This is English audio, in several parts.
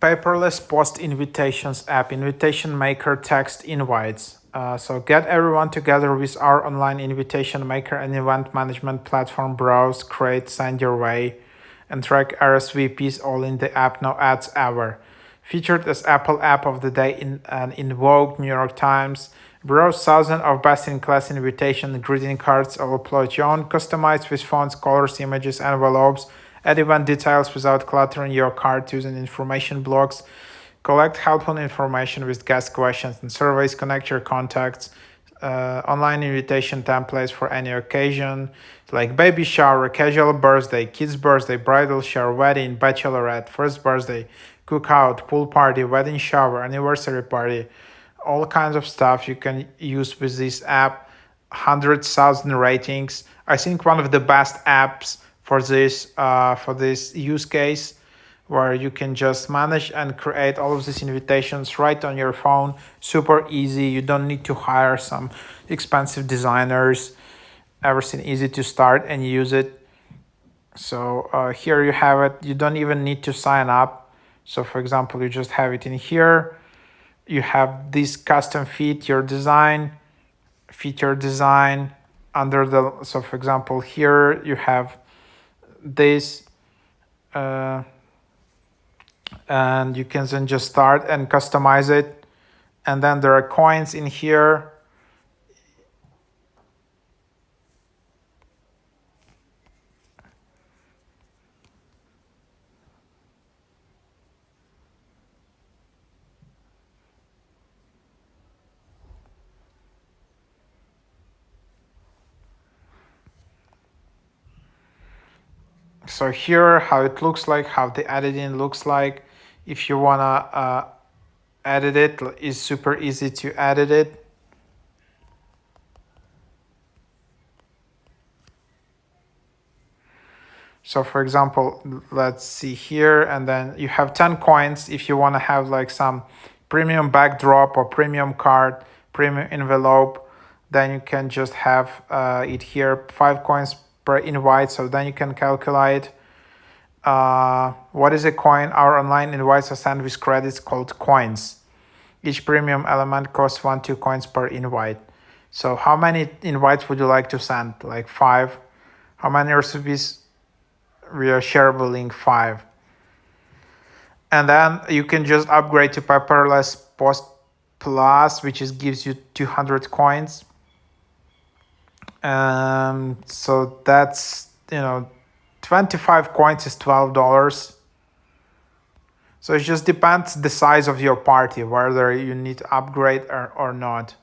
Paperless post invitations app, invitation maker text invites. So get everyone together with our online invitation maker and event management platform. Browse, create, send your way, and track RSVPs all in the app. No ads ever. Featured as Apple App of the Day in Vogue, New York Times. Browse thousands of best-in-class invitation greeting cards. Or upload your own, customized with fonts, colors, images, envelopes. Add event details without cluttering your card using information blocks. Collect helpful information with guest questions and surveys. Connect your contacts. Online invitation templates for any occasion like baby shower, casual birthday, kid's birthday, bridal shower, wedding, bachelorette, first birthday, cookout, pool party, wedding shower, anniversary party. All kinds of stuff you can use with this app. 100,000 ratings. I think one of the best apps for this use case, where you can just manage and create all of these invitations right on your phone. Super easy. You don't need to hire some expensive designers. Everything easy to start and use it. So here you have it. You don't even need to sign up. So for example, you just have it in here. You have this custom feed your design, feature design under the, so for example, here you have this, and you can then just start and customize it. And then there are coins in here. So here how it looks like, how the editing looks like. If you wanna edit it, it's super easy to edit it. So for example, let's see here, and then you have 10 coins. If you wanna have like some premium backdrop or premium card, premium envelope, then you can just have it here, 5 coins per invite. So then you can calculate what is a coin. Our online invites are sent with credits called coins. Each premium element costs 2 coins per invite. So how many invites would you like to send? Like 5. How many recipes? We are shareable link 5. And then you can just upgrade to Paperless Post Plus, which gives you 200 coins. So that's, 25 coins is $12. So it just depends the size of your party, whether you need to upgrade or not.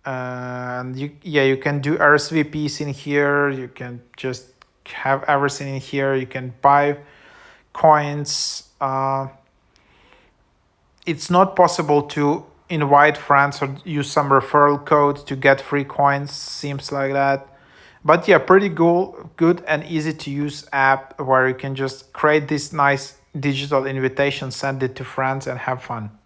And you can do RSVPs in here. You can just have everything in here. You can buy coins. It's not possible to invite friends or use some referral code to get free coins. Seems like that. But yeah, pretty good and easy to use app where you can just create this nice digital invitation, send it to friends, and have fun.